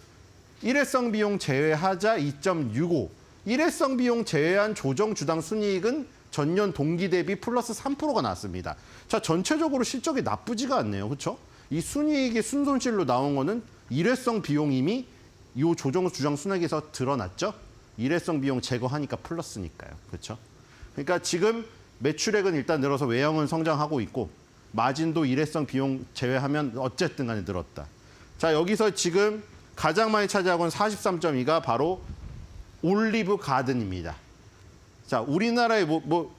일회성 비용 제외하자 2.65. 일회성 비용 제외한 조정 주당 순이익은 전년 동기 대비 플러스 3%가 나왔습니다. 자, 전체적으로 실적이 나쁘지가 않네요. 그렇죠? 이 순이익이 순손실로 나온 거는 일회성 비용 이미 이 조정 주당 순이익에서 드러났죠? 일회성 비용 제거하니까 플러스니까요. 그렇죠? 그러니까 지금 매출액은 일단 늘어서 외형은 성장하고 있고 마진도 일회성 비용 제외하면 어쨌든 간에 늘었다. 자, 여기서 지금 가장 많이 차지하고 있는 43.2가 바로 올리브 가든입니다. 자, 우리나라에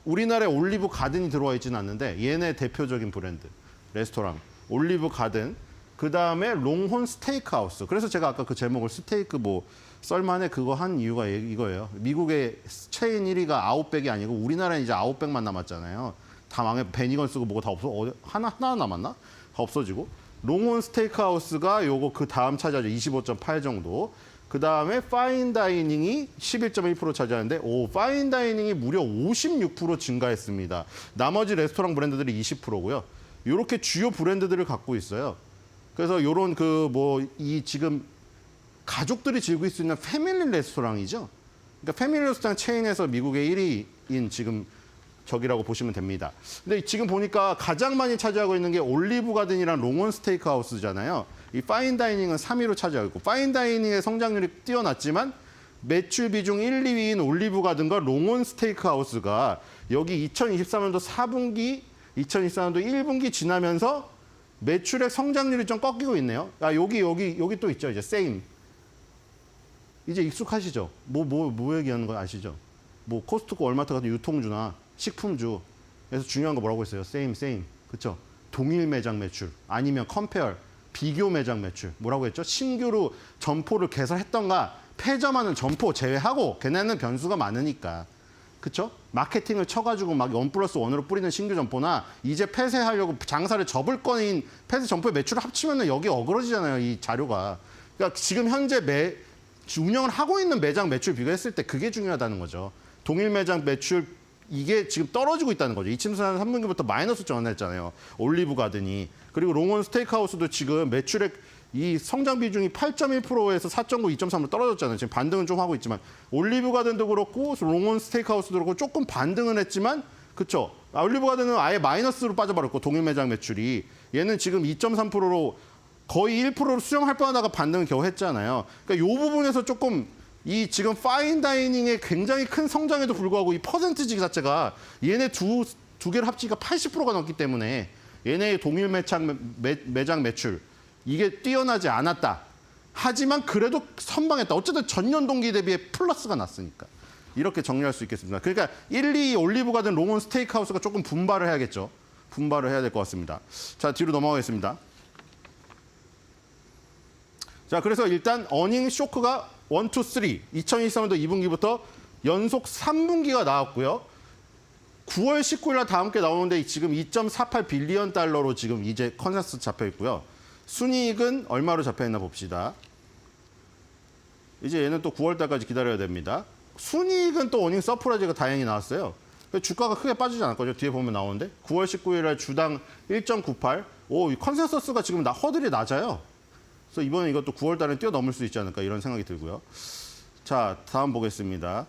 우리나라에 올리브 가든이 들어와 있지는 않는데 얘네 대표적인 브랜드 레스토랑 올리브 가든. 그다음에 롱혼 스테이크하우스. 그래서 제가 아까 그 제목을 스테이크 썰만해 그거 한 이유가 이거예요. 미국의 체인 1위가 아웃백이 아니고 우리나라에 이제 아웃백만 남았잖아요. 다 베니건 쓰고 뭐가 다 없어. 하나 남았나? 다 없어지고. 롱혼 스테이크하우스가 요거 그 다음 차지하죠. 25.8 정도. 그 다음에 파인 다이닝이 11.1% 차지하는데 파인 다이닝이 무려 56% 증가했습니다. 나머지 레스토랑 브랜드들이 20%고요. 이렇게 주요 브랜드들을 갖고 있어요. 그래서 요런 이 지금 가족들이 즐길 수 있는 패밀리 레스토랑이죠. 그러니까 패밀리 레스토랑 체인에서 미국의 1위인 지금 저기라고 보시면 됩니다. 근데 지금 보니까 가장 많이 차지하고 있는 게 올리브 가든이랑 롱원 스테이크 하우스잖아요. 이 파인 다이닝은 3위로 차지하고 있고 파인 다이닝의 성장률이 뛰어났지만 매출 비중 1, 2위인 올리브 가든과 롱원 스테이크 하우스가 여기 2023년도 4분기, 2024년도 1분기 지나면서 매출의 성장률이 좀 꺾이고 있네요. 여기 또 있죠. 이제 세임. 이제 익숙하시죠? 뭐 얘기하는 거 아시죠? 코스트코, 월마트 같은 유통주나 식품주. 그래서 중요한 거 뭐라고 했어요? 세임. 그렇죠? 동일 매장 매출 아니면 컴페어 비교 매장 매출. 뭐라고 했죠? 신규로 점포를 개설했던가 폐점하는 점포 제외하고 걔네는 변수가 많으니까. 그렇죠? 마케팅을 쳐가지고 막 1+1으로 뿌리는 신규 점포나 이제 폐쇄하려고 장사를 접을 건인 폐쇄 점포의 매출을 합치면 여기 어그러지잖아요. 이 자료가. 그러니까 지금 현재 운영을 하고 있는 매장 매출 비교했을 때 그게 중요하다는 거죠. 동일 매장 매출 이게 지금 떨어지고 있다는 거죠. 이침수는 3분기부터 마이너스 전환했잖아요. 올리브 가든이. 그리고 롱원 스테이크하우스도 지금 매출액 이 성장 비중이 8.1%에서 4.9, 2.3으로 떨어졌잖아요. 지금 반등은 좀 하고 있지만 올리브 가든도 그렇고 롱원 스테이크하우스도 그렇고 조금 반등은 했지만 그렇죠. 올리브 가든은 아예 마이너스로 빠져버렸고 동일 매장 매출이 얘는 지금 2.3%로 거의 1%로 수렴할 뻔하다가 반등을 겨우 했잖아요. 그러니까 이 부분에서 조금 이 지금 파인 다이닝의 굉장히 큰 성장에도 불구하고 이 퍼센티지 자체가 얘네 두 개를 합치니까 80%가 넘기 때문에 얘네의 동일 매장 매출 이게 뛰어나지 않았다. 하지만 그래도 선방했다. 어쨌든 전년 동기 대비에 플러스가 났으니까. 이렇게 정리할 수 있겠습니다. 그러니까 1, 2 올리브 가든 롱원 스테이크하우스가 조금 분발을 해야겠죠. 분발을 해야 될 것 같습니다. 자, 뒤로 넘어가겠습니다. 자, 그래서 일단 어닝 쇼크가 1, 2, 3. 2023년도 2분기부터 연속 3분기가 나왔고요. 9월 19일 날 다음 게 나오는데 지금 2.48 빌리언 달러로 지금 이제 컨센서스 잡혀 있고요. 순이익은 얼마로 잡혀 있나 봅시다. 이제 얘는 또 9월 달까지 기다려야 됩니다. 순이익은 또 어닝 서프라이즈가 다행히 나왔어요. 주가가 크게 빠지지 않을 거죠. 뒤에 보면 나오는데 9월 19일 날 주당 1.98. 이 컨센서스가 지금 허들이 낮아요. 그래서 이번에 이것도 9월 달에 뛰어넘을 수 있지 않을까 이런 생각이 들고요. 자, 다음 보겠습니다.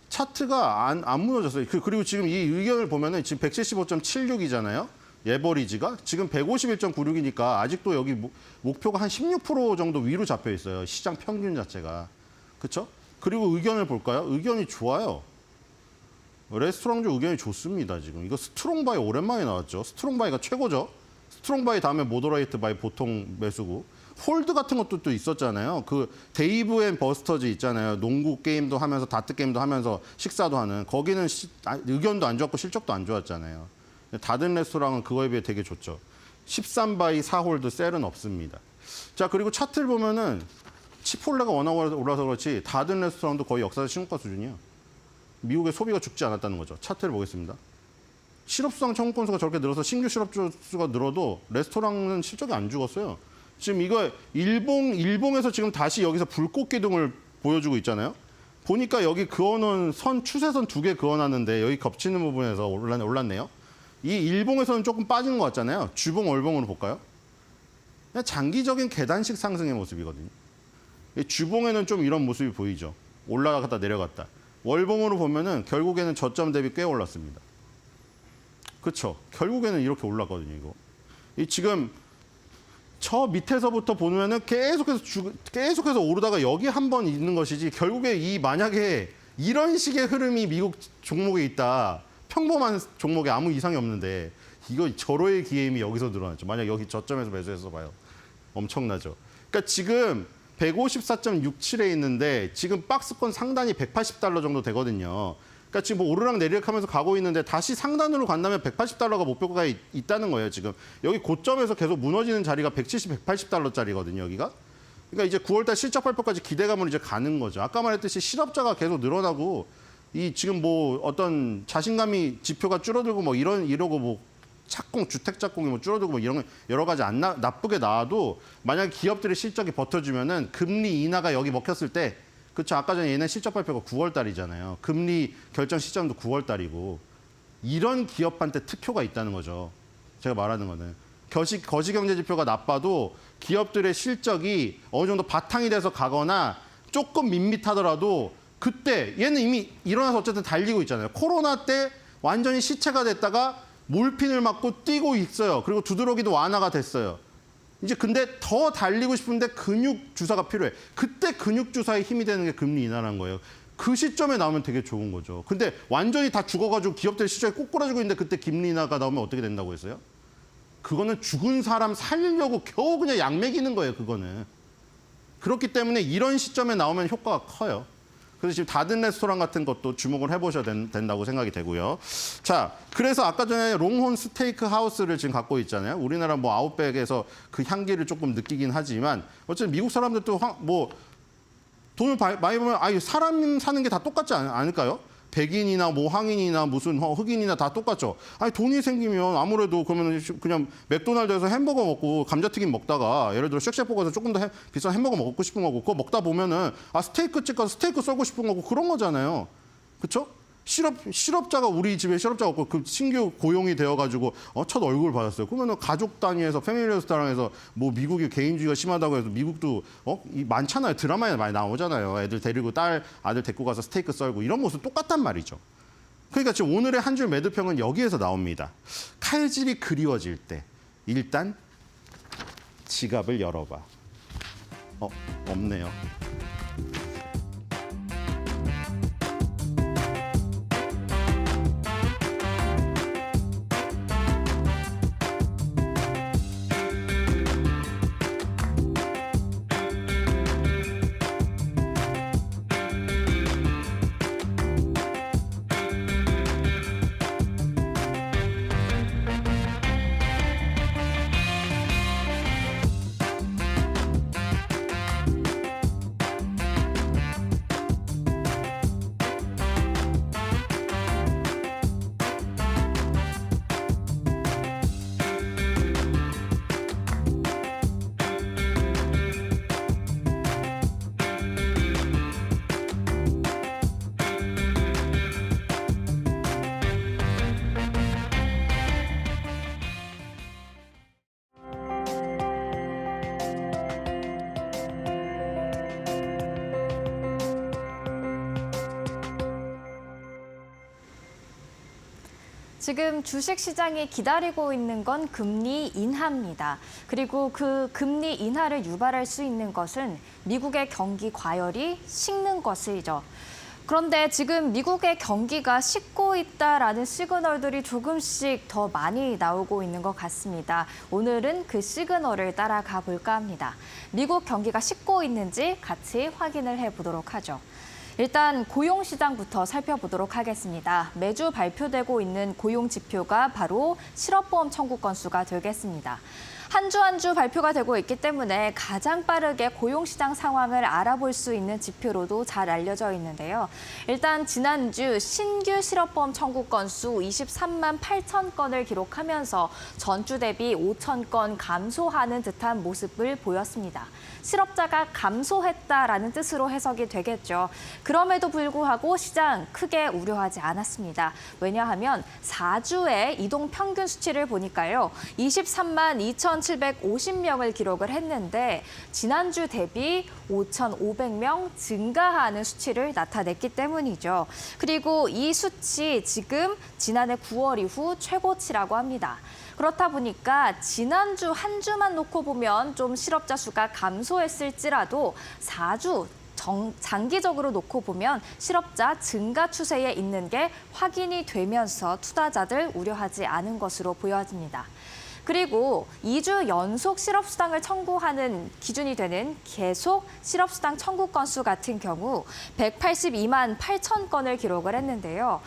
차트가 안 무너졌어요. 그리고 지금 이 의견을 보면은 지금 175.76이잖아요. 예버리지가 지금 151.96이니까 아직도 여기 목표가 한 16% 정도 위로 잡혀 있어요. 시장 평균 자체가. 그렇죠? 그리고 의견을 볼까요? 의견이 좋아요. 레스토랑주 의견이 좋습니다. 지금 이거 스트롱바이 오랜만에 나왔죠. 스트롱바이가 최고죠. 스트롱바이 다음에 모더레이트 바이 보통 매수고. 홀드 같은 것도 또 있었잖아요. 그 데이브 앤 버스터즈 있잖아요. 농구 게임도 하면서 다트 게임도 하면서 식사도 하는. 거기는 의견도 안 좋았고 실적도 안 좋았잖아요. 다른 레스토랑은 그거에 비해 되게 좋죠. 13바이 4홀드 셀은 없습니다. 자, 그리고 차트를 보면은 치폴레가 워낙 올라서 그렇지 다른 레스토랑도 거의 역사적 신고가 수준이에요. 미국의 소비가 죽지 않았다는 거죠. 차트를 보겠습니다. 실업수당 청구 건수가 저렇게 늘어서 신규 실업주 수가 늘어도 레스토랑은 실적이 안 죽었어요. 지금 이거 일봉에서 지금 다시 여기서 불꽃 기둥을 보여주고 있잖아요. 보니까 여기 그어놓은 추세선 2개 그어놨는데 여기 겹치는 부분에서 올랐네요. 이 일봉에서는 조금 빠지는 것 같잖아요. 주봉, 월봉으로 볼까요? 그냥 장기적인 계단식 상승의 모습이거든요. 주봉에는 좀 이런 모습이 보이죠. 올라갔다 내려갔다. 월봉으로 보면은 결국에는 저점 대비 꽤 올랐습니다. 그렇죠. 결국에는 이렇게 올랐거든요. 이거. 지금 저 밑에서부터 보면은 계속해서 오르다가 여기 한 번 있는 것이지 결국에 만약에 이런 식의 흐름이 미국 종목에 있다. 평범한 종목에 아무 이상이 없는데 이거 절호의 기회임이 여기서 늘어났죠. 만약 여기 저점에서 매수해서 봐요. 엄청나죠. 그러니까 지금 154.67에 있는데 지금 박스권 상단이 180달러 정도 되거든요. 그러니까 지금 뭐 오르락 내리락 하면서 가고 있는데 다시 상단으로 간다면 180달러가 목표가 있다는 거예요, 지금. 여기 고점에서 계속 무너지는 자리가 170, 180달러짜리거든요, 여기가. 그러니까 이제 9월달 실적 발표까지 기대감으로 이제 가는 거죠. 아까 말했듯이 실업자가 계속 늘어나고 지금 뭐 어떤 자신감이 지표가 줄어들고 뭐 이러고 뭐 주택 착공이 뭐 줄어들고 뭐 이런 여러 가지 나쁘게 나와도 만약에 기업들의 실적이 버텨주면은 금리 인하가 여기 먹혔을 때 그렇죠. 아까 전에 얘네 실적 발표가 9월 달이잖아요. 금리 결정 시점도 9월 달이고 이런 기업한테 특효가 있다는 거죠. 제가 말하는 거는 거시 경제 지표가 나빠도 기업들의 실적이 어느 정도 바탕이 돼서 가거나 조금 밋밋하더라도 그때 얘는 이미 일어나서 어쨌든 달리고 있잖아요. 코로나 때 완전히 시체가 됐다가 몰핀을 맞고 뛰고 있어요. 그리고 두드러기도 완화가 됐어요. 이제 근데 더 달리고 싶은데 근육 주사가 필요해. 그때 근육 주사에 힘이 되는 게 금리 인하라는 거예요. 그 시점에 나오면 되게 좋은 거죠. 근데 완전히 다 죽어가지고 기업들 실적이 꼬꾸라지고 있는데 그때 금리 인하가 나오면 어떻게 된다고 했어요? 그거는 죽은 사람 살리려고 겨우 그냥 약 먹이는 거예요. 그거는. 그렇기 때문에 이런 시점에 나오면 효과가 커요. 그래서 지금 닫은 레스토랑 같은 것도 주목을 해보셔야 된다고 생각이 되고요. 자, 그래서 아까 전에 롱혼 스테이크 하우스를 지금 갖고 있잖아요. 우리나라 뭐 아웃백에서 그 향기를 조금 느끼긴 하지만 어쨌든 미국 사람들도 뭐 돈을 많이 보면 사람 사는 게 다 똑같지 않을까요? 백인이나 뭐 황인이나 무슨 흑인이나 다 똑같죠. 아니 돈이 생기면 아무래도 그러면 그냥 맥도날드에서 햄버거 먹고 감자튀김 먹다가 예를 들어 쉑쉑버거에서 조금 더 비싼 햄버거 먹고 싶은 거고 그거 먹다 보면은 스테이크집 가서 스테이크 썰고 싶은 거고 그런 거잖아요. 그렇죠? 실업자가 우리 집에 실업자가 없고 그 신규 고용이 되어가지고 첫 월급을 받았어요. 그러면 가족 단위에서 패밀리 레스토랑에서 뭐 미국이 개인주의가 심하다고 해서 미국도 많잖아요. 드라마에 많이 나오잖아요. 애들 데리고 아들 데리고 가서 스테이크 썰고 이런 모습 똑같단 말이죠. 그러니까 지금 오늘의 한 줄 매도평은 여기에서 나옵니다. 칼질이 그리워질 때 일단 지갑을 열어봐. 없네요. 지금 주식시장이 기다리고 있는 건 금리 인하입니다. 그리고 그 금리 인하를 유발할 수 있는 것은 미국의 경기 과열이 식는 것이죠. 그런데 지금 미국의 경기가 식고 있다라는 시그널들이 조금씩 더 많이 나오고 있는 것 같습니다. 오늘은 그 시그널을 따라가 볼까 합니다. 미국 경기가 식고 있는지 같이 확인을 해보도록 하죠. 일단 고용시장부터 살펴보도록 하겠습니다. 매주 발표되고 있는 고용 지표가 바로 실업보험 청구 건수가 되겠습니다. 한 주 한 주 발표가 되고 있기 때문에 가장 빠르게 고용시장 상황을 알아볼 수 있는 지표로도 잘 알려져 있는데요. 일단 지난주 신규 실업보험 청구 건수 23만 8천 건을 기록하면서 전주 대비 5천 건 감소하는 듯한 모습을 보였습니다. 실업자가 감소했다라는 뜻으로 해석이 되겠죠. 그럼에도 불구하고 시장 크게 우려하지 않았습니다. 왜냐하면 4주의 이동 평균 수치를 보니까요. 23만 2,750명을 기록을 했는데 지난주 대비 5,500명 증가하는 수치를 나타냈기 때문이죠. 그리고 이 수치 지금 지난해 9월 이후 최고치라고 합니다. 그렇다 보니까 지난주 한 주만 놓고 보면 좀 실업자 수가 감소했을지라도 4주 장기적으로 놓고 보면 실업자 증가 추세에 있는 게 확인이 되면서 투자자들 우려하지 않은 것으로 보여집니다. 그리고 2주 연속 실업수당을 청구하는 기준이 되는 계속 실업수당 청구 건수 같은 경우 182만 8천 건을 기록을 했는데요.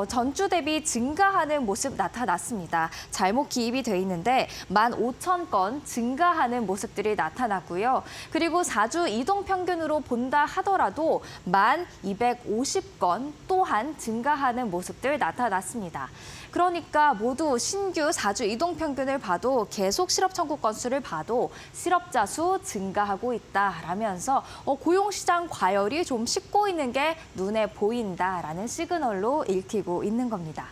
전주 대비 증가하는 모습 나타났습니다. 잘못 기입이 돼 있는데 15,000건 증가하는 모습들이 나타났고요. 그리고 4주 이동 평균으로 본다 하더라도 1,250건 또한 증가하는 모습들 나타났습니다. 그러니까 모두 신규 4주 이동 평균을 봐도 계속 실업 청구 건수를 봐도 실업자 수 증가하고 있다라면서 고용시장 과열이 좀 식고 있는 게 눈에 보인다라는 시그널로 읽히고 있는 겁니다.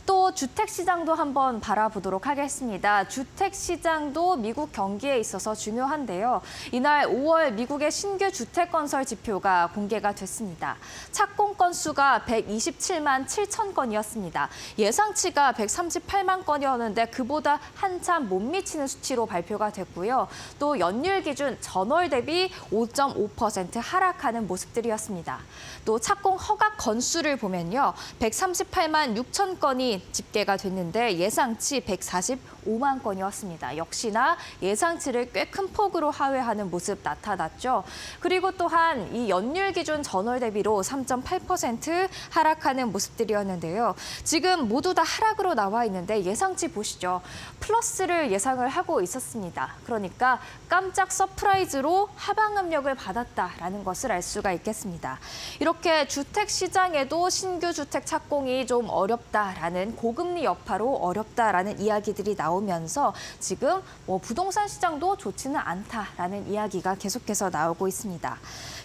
또 주택시장도 한번 바라보도록 하겠습니다. 주택시장도 미국 경기에 있어서 중요한데요. 이날 5월 미국의 신규 주택건설 지표가 공개가 됐습니다. 착공 건수가 127만 7천 건이었습니다. 예상치가 138만 건이었는데 그보다 한참 못 미치는 수치로 발표가 됐고요. 또 연율 기준 전월 대비 5.5% 하락하는 모습들이었습니다. 또 착공 허가 건수를 보면요. 138만 6천 건이 많이 집계가 됐는데 예상치 145만 건이었습니다. 역시나 예상치를 꽤 큰 폭으로 하회하는 모습 나타났죠. 그리고 또한 이 연율 기준 전월 대비로 3.8% 하락하는 모습들이었는데요. 지금 모두 다 하락으로 나와 있는데 예상치 보시죠. 플러스를 예상을 하고 있었습니다. 그러니까 깜짝 서프라이즈로 하방 압력을 받았다라는 것을 알 수가 있겠습니다. 이렇게 주택 시장에도 신규 주택 착공이 좀 어렵다라는 고금리 여파로 어렵다라는 이야기들이 나오면서 지금 부동산 시장도 좋지는 않다라는 이야기가 계속해서 나오고 있습니다.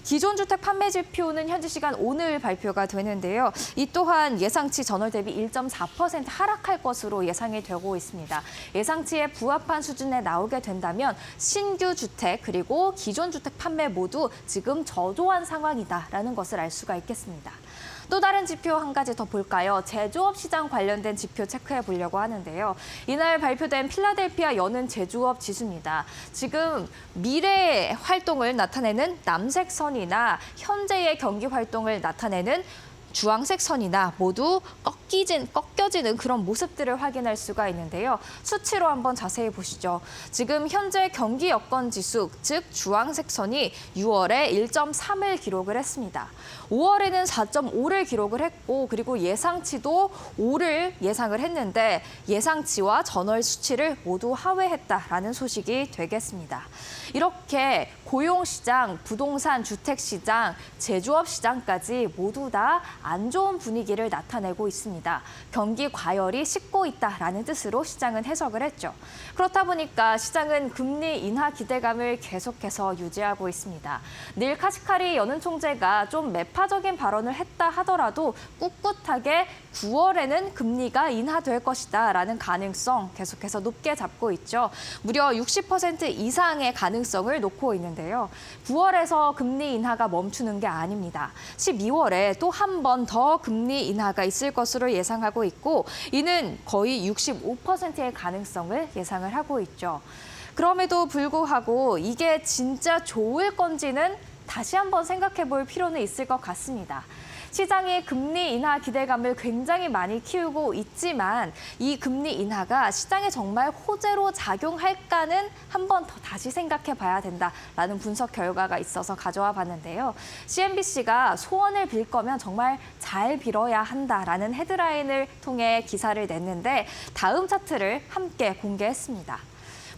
기존 주택 판매 지표는 현지 시간 오늘 발표가 되는데요. 이 또한 예상치 전월 대비 1.4% 하락할 것으로 예상이 되고 있습니다. 예상치에 부합한 수준에 나오게 된다면 신규 주택 그리고 기존 주택 판매 모두 지금 저조한 상황이다라는 것을 알 수가 있겠습니다. 또 다른 지표 한 가지 더 볼까요? 제조업 시장 관련된 지표 체크해 보려고 하는데요. 이날 발표된 필라델피아 여는 제조업 지수입니다. 지금 미래 활동을 나타내는 남색 선이나 현재의 경기 활동을 나타내는 주황색 선이나 모두 꺾여지는 그런 모습들을 확인할 수가 있는데요. 수치로 한번 자세히 보시죠. 지금 현재 경기 여건 지수, 즉 주황색 선이 6월에 1.3을 기록을 했습니다. 5월에는 4.5를 기록을 했고 그리고 예상치도 5를 예상을 했는데 예상치와 전월 수치를 모두 하회했다라는 소식이 되겠습니다. 이렇게 고용시장, 부동산, 주택시장, 제조업 시장까지 모두 다 안 좋은 분위기를 나타내고 있습니다. 경기 과열이 식고 있다라는 뜻으로 시장은 해석을 했죠. 그렇다 보니까 시장은 금리 인하 기대감을 계속해서 유지하고 있습니다. 닐 카시카리 여는 총재가 좀 매파적인 발언을 했다 하더라도 꿋꿋하게 9월에는 금리가 인하될 것이다라는 가능성 계속해서 높게 잡고 있죠. 무려 60% 이상의 가능성을 놓고 있는데요. 9월에서 금리 인하가 멈추는 게 아닙니다. 12월에 또 한 번 더 금리 인하가 있을 것으로 예상하고 있고 이는 거의 65%의 가능성을 예상을 하고 있죠. 그럼에도 불구하고 이게 진짜 좋을 건지는 다시 한번 생각해 볼 필요는 있을 것 같습니다. 시장이 금리 인하 기대감을 굉장히 많이 키우고 있지만 이 금리 인하가 시장에 정말 호재로 작용할까는 한 번 더 다시 생각해 봐야 된다라는 분석 결과가 있어서 가져와 봤는데요. CNBC가 소원을 빌 거면 정말 잘 빌어야 한다라는 헤드라인을 통해 기사를 냈는데 다음 차트를 함께 공개했습니다.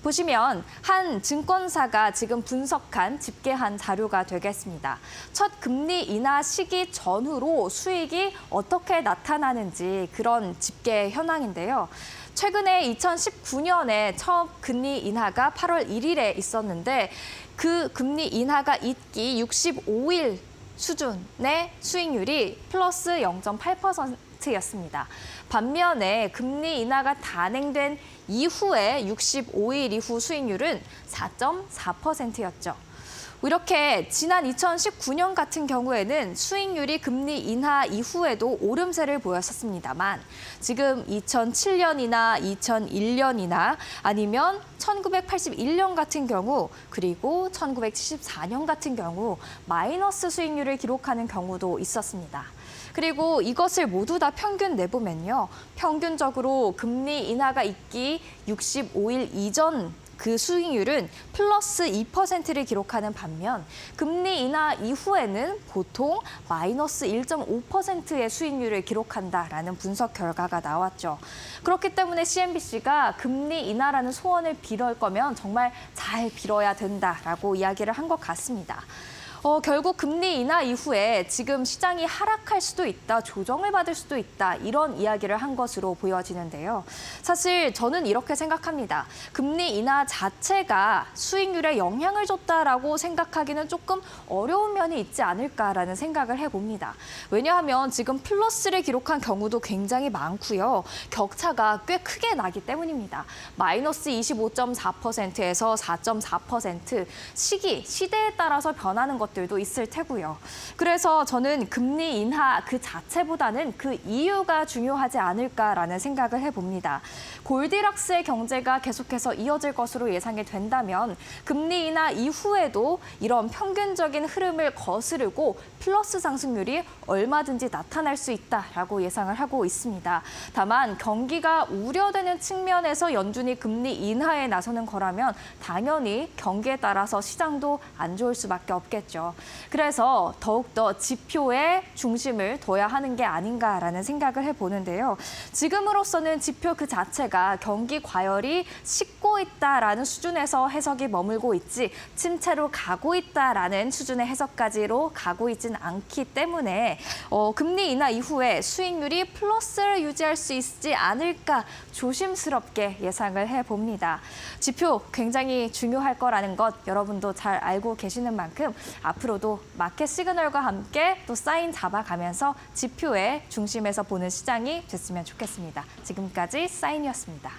보시면 한 증권사가 지금 분석한 집계한 자료가 되겠습니다. 첫 금리 인하 시기 전후로 수익이 어떻게 나타나는지 그런 집계 현황인데요. 최근에 2019년에 첫 금리 인하가 8월 1일에 있었는데 그 금리 인하가 있기 65일 수준의 수익률이 플러스 0.8%였습니다. 반면에 금리 인하가 단행된 이후에 65일 이후 수익률은 4.4%였죠. 이렇게 지난 2019년 같은 경우에는 수익률이 금리 인하 이후에도 오름세를 보였었습니다만 지금 2007년이나 2001년이나 아니면 1981년 같은 경우 그리고 1974년 같은 경우 마이너스 수익률을 기록하는 경우도 있었습니다. 그리고 이것을 모두 다 평균 내보면요. 평균적으로 금리 인하가 있기 65일 이전 그 수익률은 플러스 2%를 기록하는 반면 금리 인하 이후에는 보통 마이너스 1.5%의 수익률을 기록한다라는 분석 결과가 나왔죠. 그렇기 때문에 CNBC가 금리 인하라는 소원을 빌을 거면 정말 잘 빌어야 된다라고 이야기를 한 것 같습니다. 결국 금리 인하 이후에 지금 시장이 하락할 수도 있다, 조정을 받을 수도 있다 이런 이야기를 한 것으로 보여지는데요. 사실 저는 이렇게 생각합니다. 금리 인하 자체가 수익률에 영향을 줬다라고 생각하기는 조금 어려운 면이 있지 않을까라는 생각을 해봅니다. 왜냐하면 지금 플러스를 기록한 경우도 굉장히 많고요. 격차가 꽤 크게 나기 때문입니다. 마이너스 25.4%에서 4.4% 시대에 따라서 변하는 것들 것들도 있을 테고요. 그래서 저는 금리 인하 그 자체보다는 그 이유가 중요하지 않을까라는 생각을 해봅니다. 골디락스의 경제가 계속해서 이어질 것으로 예상이 된다면 금리 인하 이후에도 이런 평균적인 흐름을 거스르고 플러스 상승률이 얼마든지 나타날 수 있다라고 예상을 하고 있습니다. 다만 경기가 우려되는 측면에서 연준이 금리 인하에 나서는 거라면 당연히 경기에 따라서 시장도 안 좋을 수밖에 없겠죠. 그래서 더욱더 지표에 중심을 둬야 하는 게 아닌가라는 생각을 해보는데요. 지금으로서는 지표 그 자체가 경기 과열이 식고 있다라는 수준에서 해석이 머물고 있지 침체로 가고 있다라는 수준의 해석까지로 가고 있지는 않기 때문에 금리 인하 이후에 수익률이 플러스를 유지할 수 있지 않을까 조심스럽게 예상을 해봅니다. 지표 굉장히 중요할 거라는 것 여러분도 잘 알고 계시는 만큼 앞으로도 마켓 시그널과 함께 또 사인 잡아가면서 지표의 중심에서 보는 시장이 됐으면 좋겠습니다. 지금까지 사인이었습니다.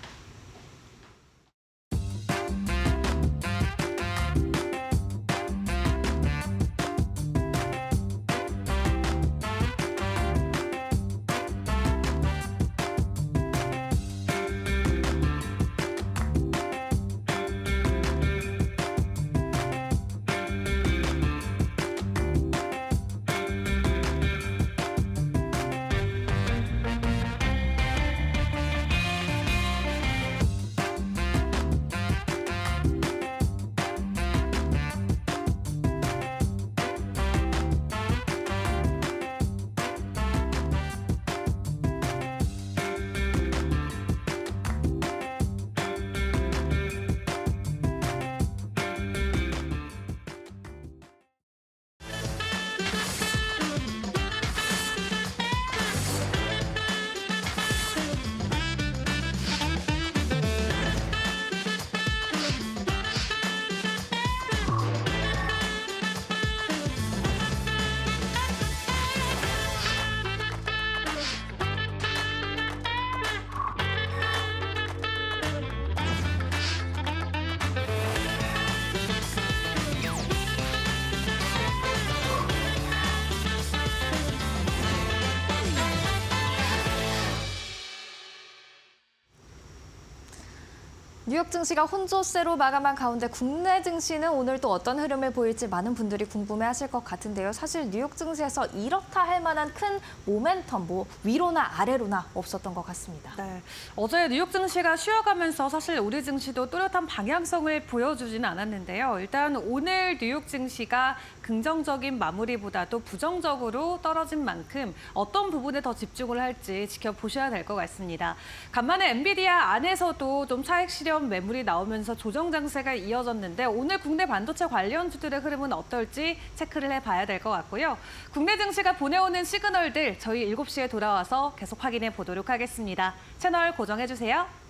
뉴욕 증시가 혼조세로 마감한 가운데 국내 증시는 오늘 또 어떤 흐름을 보일지 많은 분들이 궁금해하실 것 같은데요. 사실 뉴욕 증시에서 이렇다 할 만한 큰 모멘텀, 위로나 아래로나 없었던 것 같습니다. 네, 어제 뉴욕 증시가 쉬어가면서 사실 우리 증시도 뚜렷한 방향성을 보여주지는 않았는데요. 일단 오늘 뉴욕 증시가 긍정적인 마무리보다도 부정적으로 떨어진 만큼 어떤 부분에 더 집중을 할지 지켜보셔야 될 것 같습니다. 간만에 엔비디아 안에서도 좀 차익 실현 매물이 나오면서 조정 장세가 이어졌는데 오늘 국내 반도체 관련주들의 흐름은 어떨지 체크를 해봐야 될 것 같고요. 국내 증시가 보내오는 시그널들 저희 7시에 돌아와서 계속 확인해 보도록 하겠습니다. 채널 고정해주세요.